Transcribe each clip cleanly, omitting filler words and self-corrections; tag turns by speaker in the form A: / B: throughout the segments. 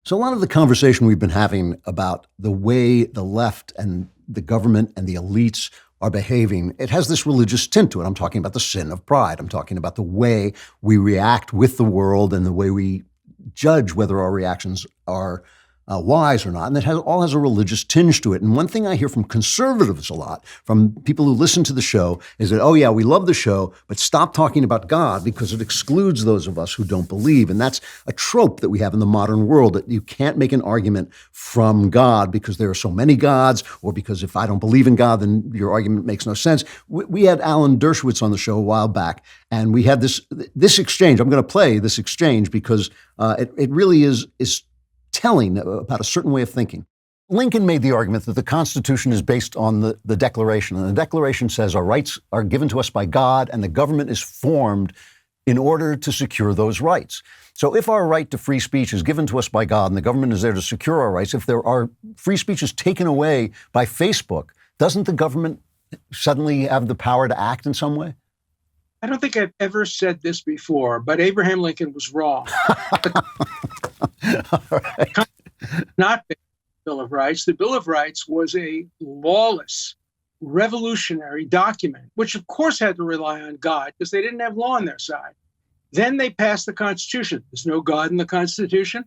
A: So a lot of the conversation we've been having about the way the left and the government and the elites are behaving, it has this religious tint to it. I'm talking about the sin of pride. I'm talking about the way we react with the world and the way we judge whether our reactions are wise or not. And it all has a religious tinge to it. And one thing I hear from conservatives a lot, from people who listen to the show, is that, oh yeah, we love the show, but stop talking about God because it excludes those of us who don't believe. And that's a trope that we have in the modern world, that you can't make an argument from God because there are so many gods, or because if I don't believe in God, then your argument makes no sense. We had Alan Dershowitz on the show a while back, and we had this exchange. I'm going to play this exchange because it really is telling about a certain way of thinking. Lincoln made the argument that the Constitution is based on the Declaration, and the Declaration says our rights are given to us by God, and the government is formed in order to secure those rights. So if our right to free speech is given to us by God and the government is there to secure our rights, if there are free speech is taken away by Facebook, doesn't the government suddenly have the power to act in some way?
B: I don't think I've ever said this before, but Abraham Lincoln was wrong.
A: All right.
B: Not the Bill of Rights. The Bill of Rights was a lawless, revolutionary document, which of course had to rely on God because they didn't have law on their side. Then they passed the Constitution. There's no God in the Constitution.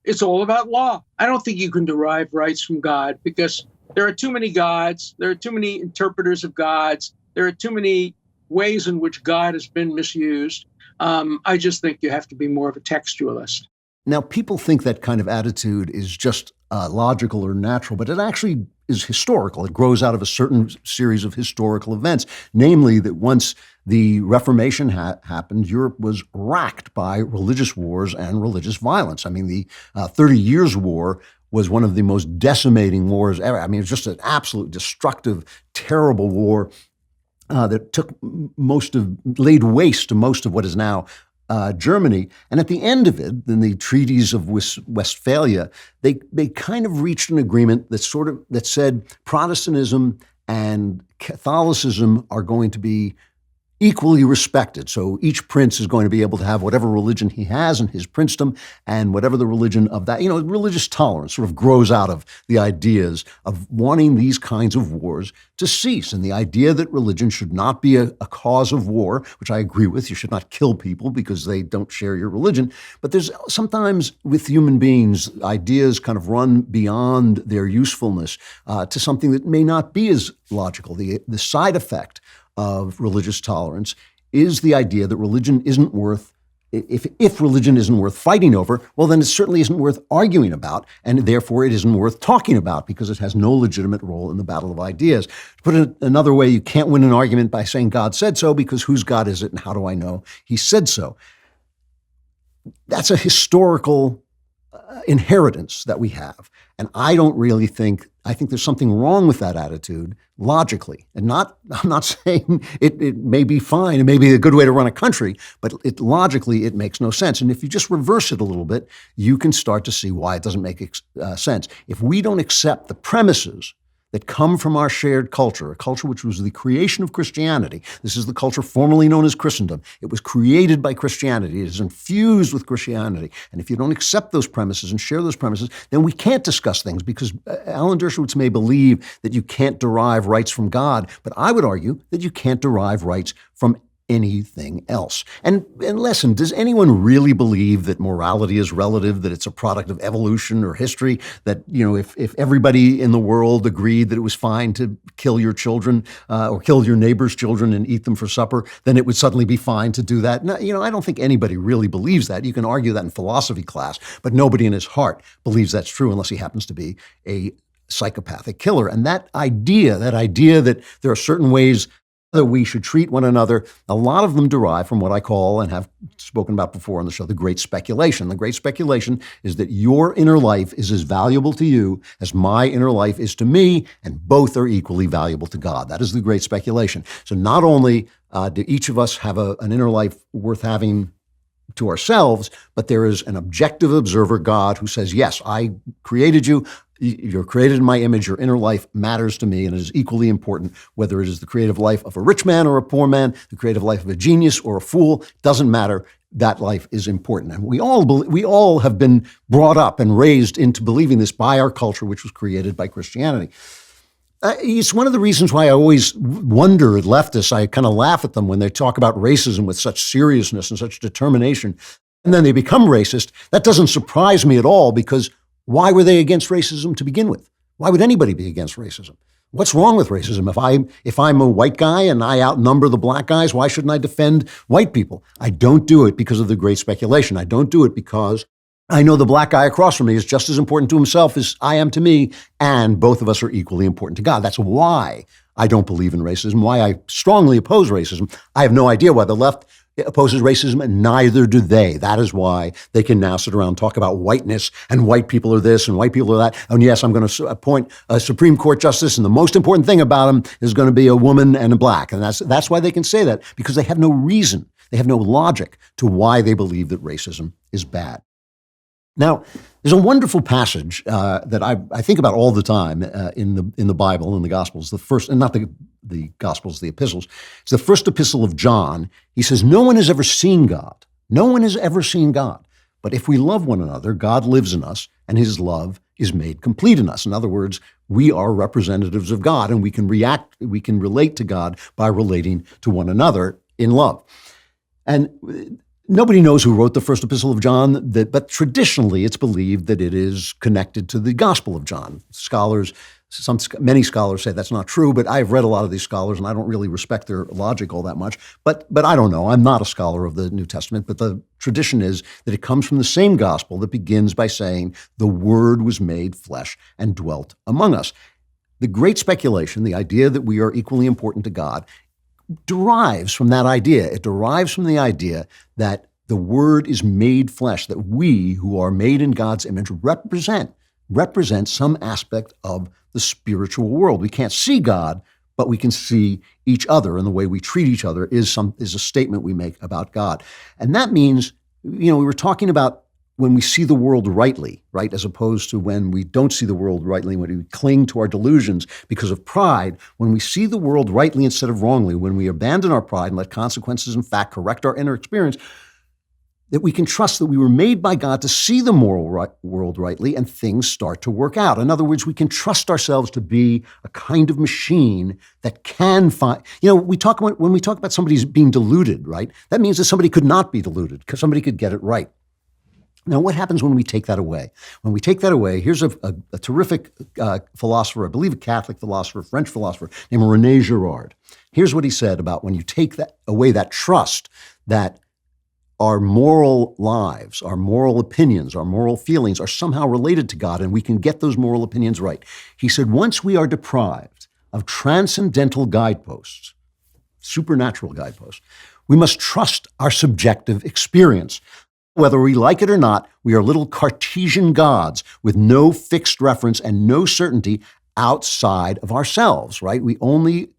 B: It's all about law. I don't think you can derive rights from God because there are too many gods. There are too many interpreters of gods. There are too many ways in which God has been misused. I just think you have to be more of a textualist.
A: Now, people think that kind of attitude is just logical or natural, but it actually is historical. It grows out of a certain series of historical events, namely that once the Reformation happened, Europe was racked by religious wars and religious violence. I mean, the 30 Years' War was one of the most decimating wars ever. I mean, it was just an absolute destructive, terrible war that laid waste to most of what is now Germany. And at the end of it, in the treaties of Westphalia, they kind of reached an agreement that said Protestantism and Catholicism are going to be equally respected. So each prince is going to be able to have whatever religion he has in his princedom, and whatever the religion of that, religious tolerance sort of grows out of the ideas of wanting these kinds of wars to cease. And the idea that religion should not be a cause of war, which I agree with. You should not kill people because they don't share your religion. But there's sometimes with human beings, ideas kind of run beyond their usefulness to something that may not be as logical. The side effect of religious tolerance is the idea that religion isn't worth, if religion isn't worth fighting over, well, then it certainly isn't worth arguing about, and therefore it isn't worth talking about because it has no legitimate role in the battle of ideas. To put it another way, you can't win an argument by saying God said so, because whose God is it and how do I know he said so? That's a historical inheritance that we have. And I think there's something wrong with that attitude logically. And I'm not saying it may be fine, it may be a good way to run a country, but logically it makes no sense. And if you just reverse it a little bit, you can start to see why it doesn't make sense. If we don't accept the premises that come from our shared culture, a culture which was the creation of Christianity. This is the culture formerly known as Christendom. It was created by Christianity. It is infused with Christianity. And if you don't accept those premises and share those premises, then we can't discuss things, because Alan Dershowitz may believe that you can't derive rights from God, but I would argue that you can't derive rights from anything else. And listen, does anyone really believe that morality is relative, that it's a product of evolution or history, that, if everybody in the world agreed that it was fine to kill your children or kill your neighbor's children and eat them for supper, then it would suddenly be fine to do that? No, I don't think anybody really believes that. You can argue that in philosophy class, but nobody in his heart believes that's true unless he happens to be a psychopathic killer. And that idea that there are certain ways that we should treat one another, a lot of them derive from what I call, and have spoken about before on the show, the great speculation. The great speculation is that your inner life is as valuable to you as my inner life is to me, and both are equally valuable to God. That is the great speculation. So not only do each of us have an inner life worth having to ourselves, but there is an objective observer, God, who says, yes, I created you. You're created in my image. Your inner life matters to me, and it is equally important whether it is the creative life of a rich man or a poor man, the creative life of a genius or a fool. Doesn't matter. that life is important. And we all have been brought up and raised into believing this by our culture, which was created by Christianity. It's one of the reasons why I always wonder at leftists. I kind of laugh at them when they talk about racism with such seriousness and such determination, and then they become racist. That doesn't surprise me at all, because why were they against racism to begin with? Why would anybody be against racism? What's wrong with racism? If I'm a white guy and I outnumber the black guys, why shouldn't I defend white people? I don't do it because of the great speculation. I don't do it because I know the black guy across from me is just as important to himself as I am to me, and both of us are equally important to God. That's why I don't believe in racism, why I strongly oppose racism. I have no idea why the left opposes racism, and neither do they. That is why they can now sit around and talk about whiteness, and white people are this and white people are that. And yes, I'm going to appoint a Supreme Court justice, and the most important thing about him is going to be a woman and a black. And that's why they can say that, because they have no reason, they have no logic to why they believe that racism is bad. Now, there's a wonderful passage that I think about all the time in the Bible, in the Gospels. The first, and not the Gospels, the epistles. It's the first epistle of John. He says, "No one has ever seen God. No one has ever seen God. But if we love one another, God lives in us, and his love is made complete in us." In other words, we are representatives of God, and we can relate to God by relating to one another in love. And nobody knows who wrote the first epistle of John, but traditionally it's believed that it is connected to the Gospel of John. Many scholars say that's not true, but I've read a lot of these scholars and I don't really respect their logic all that much. But I don't know. I'm not a scholar of the New Testament, but the tradition is that it comes from the same gospel that begins by saying, "The Word was made flesh and dwelt among us." The great speculation, the idea that we are equally important to God, derives from that idea. It derives from the idea that the Word is made flesh, that we who are made in God's image represent some aspect of the spiritual world. We can't see God, but we can see each other, and the way we treat each other is a statement we make about God. And that means, we were talking about when we see the world rightly, right, as opposed to when we don't see the world rightly, when we cling to our delusions because of pride. When we see the world rightly instead of wrongly, when we abandon our pride and let consequences and fact correct our inner experience, that we can trust that we were made by God to see the world rightly, and things start to work out. In other words, we can trust ourselves to be a kind of machine that can find, when we talk about somebody being deluded, right, that means that somebody could not be deluded, because somebody could get it right. Now, what happens when we take that away? When we take that away, here's a terrific philosopher, I believe a Catholic philosopher, French philosopher, named René Girard. Here's what he said about when you take away that trust that our moral lives, our moral opinions, our moral feelings are somehow related to God, and we can get those moral opinions right. He said, once we are deprived of transcendental guideposts, supernatural guideposts, we must trust our subjective experience. Whether we like it or not, we are little Cartesian gods with no fixed reference and no certainty outside of ourselves, right? We only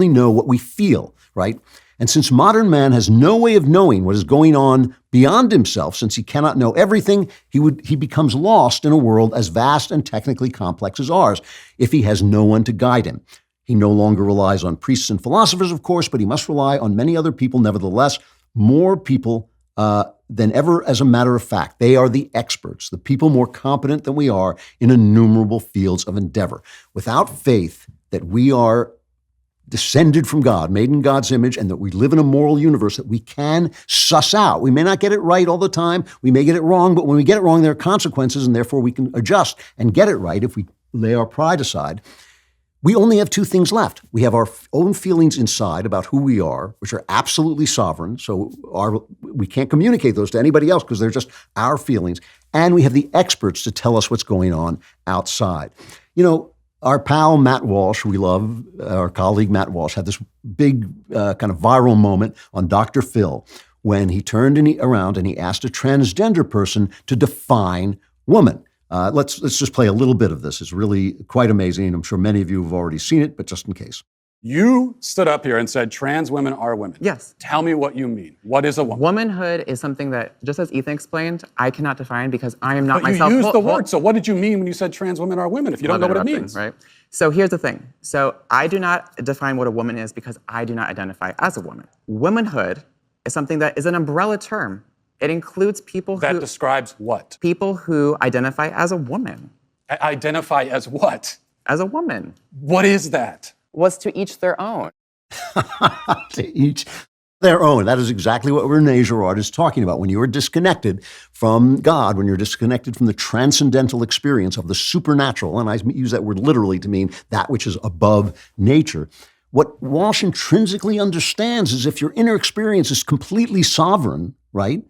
A: know what we feel, right? And since modern man has no way of knowing what is going on beyond himself, since he cannot know everything, he becomes lost in a world as vast and technically complex as ours if he has no one to guide him. He no longer relies on priests and philosophers, of course, but he must rely on many other people nevertheless, more people than ever. As a matter of fact, they are the experts, the people more competent than we are in innumerable fields of endeavor. Without faith that we are descended from God, made in God's image, and that we live in a moral universe that we can suss out. We may not get it right all the time. We may get it wrong, but when we get it wrong, there are consequences, and therefore we can adjust and get it right if we lay our pride aside. We only have two things left. We have our own feelings inside about who we are, which are absolutely sovereign. So we can't communicate those to anybody else because they're just our feelings. And we have the experts to tell us what's going on outside. Our pal Matt Walsh, we love, our colleague Matt Walsh, had this big kind of viral moment on Dr. Phil when he turned around and he asked a transgender person to define woman. Let's just play a little bit of this. It's really quite amazing. I'm sure many of you have already seen it, but just in case.
C: You stood up here and said trans women are women.
D: Yes.
C: Tell me what you mean. What is a woman?
D: Womanhood is something that, just as Ethan explained, I cannot define because I am not myself.
C: But you used the word, so what did you mean when you said trans women are women if you don't know what it means?
D: Right. So here's the thing. So I do not define what a woman is because I do not identify as a woman. Womanhood is something that is an umbrella term. It includes people
C: That
D: who
C: describes what?
D: identify as a woman.
C: Identify as what?
D: As a woman.
C: What is that?
D: Was to each their own.
A: To each their own. That is exactly what Rene Girard is talking about. When you are disconnected from God, when you're disconnected from the transcendental experience of the supernatural, and I use that word literally to mean that which is above nature, what Walsh intrinsically understands is if your inner experience is completely sovereign, right,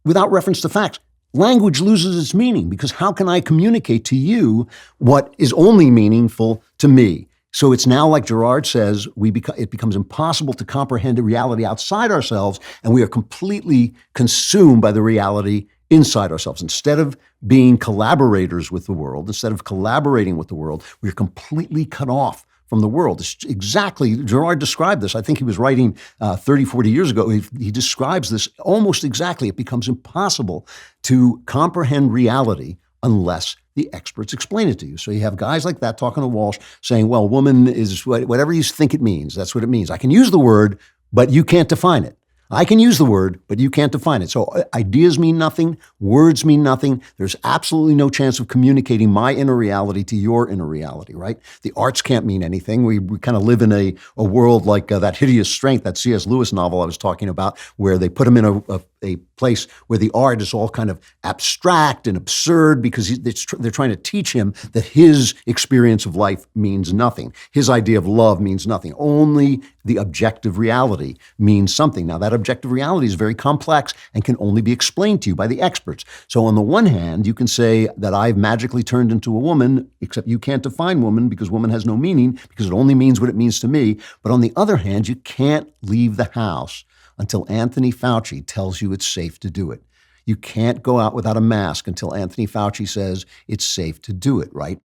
A: without reference to facts, language loses its meaning, because how can I communicate to you what is only meaningful to me? So it's now, like Girard says, it becomes impossible to comprehend a reality outside ourselves, and we are completely consumed by the reality inside ourselves. Instead of being collaborators with the world, instead of collaborating with the world, we are completely cut off from the world. It's exactly, Girard described this. I think he was writing 30, 40 years ago. He describes this almost exactly. It becomes impossible to comprehend reality unless the experts explain it to you. So you have guys like that talking to Walsh saying, well, woman is whatever you think it means. That's what it means. I can use the word, but you can't define it. I can use the word, but you can't define it. So ideas mean nothing. Words mean nothing. There's absolutely no chance of communicating my inner reality to your inner reality, right? The arts can't mean anything. We kind of live in a world like that Hideous Strength, that C.S. Lewis novel I was talking about, where they put him in a place where the art is all kind of abstract and absurd because they're trying to teach him that his experience of life means nothing. His idea of love means nothing. Only the objective reality means something. Now, that objective reality is very complex and can only be explained to you by the experts. So on the one hand, you can say that I've magically turned into a woman, except you can't define woman because woman has no meaning, because it only means what it means to me. But on the other hand, you can't leave the house until Anthony Fauci tells you it's safe to do it. You can't go out without a mask until Anthony Fauci says it's safe to do it, right?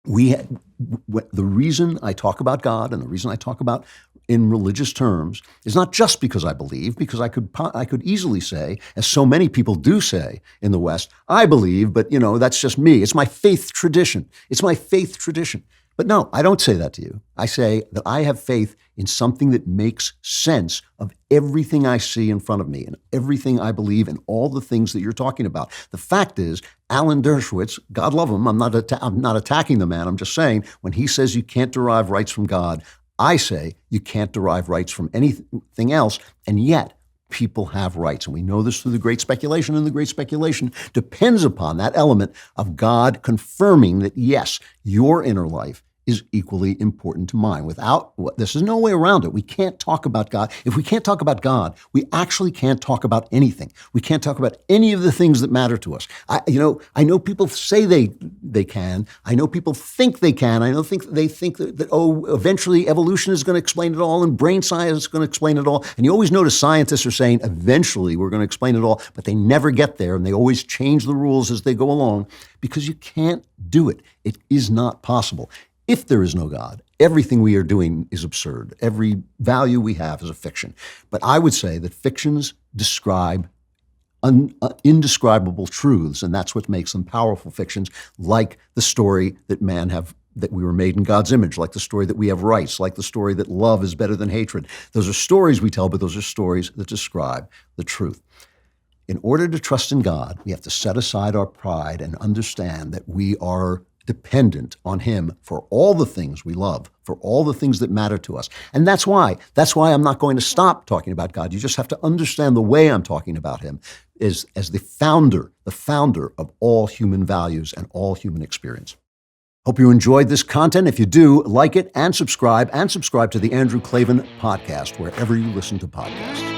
A: The reason I talk about God and the reason I talk about in religious terms is not just because I believe, because I could easily say, as so many people do say in the West, I believe, but that's just me. It's my faith tradition. It's my faith tradition. But no, I don't say that to you. I say that I have faith in something that makes sense of everything I see in front of me and everything I believe and all the things that you're talking about. The fact is, Alan Dershowitz, God love him, I'm not attacking the man. I'm just saying, when he says you can't derive rights from God, I say you can't derive rights from anything else, and yet people have rights. And we know this through the Great Speculation, and the Great Speculation depends upon that element of God confirming that, yes, your inner life is equally important to mine. This is no way around it. We can't talk about God. If we can't talk about God, we actually can't talk about anything. We can't talk about any of the things that matter to us. I know people say they can. I know people think they can. They think that eventually evolution is going to explain it all and brain science is going to explain it all. And you always notice scientists are saying eventually we're going to explain it all, but they never get there, and they always change the rules as they go along because you can't do it. It is not possible. If there is no God, everything we are doing is absurd. Every value we have is a fiction. But I would say that fictions describe indescribable truths, and that's what makes them powerful fictions, like the story that that we were made in God's image, like the story that we have rights, like the story that love is better than hatred. Those are stories we tell, but those are stories that describe the truth. In order to trust in God, we have to set aside our pride and understand that we are dependent on him for all the things we love, for all the things that matter to us. And that's why I'm not going to stop talking about God. You just have to understand the way I'm talking about him is as the founder of all human values and all human experience. Hope you enjoyed this content. If you do, like it and subscribe to the Andrew Klavan podcast, wherever you listen to podcasts.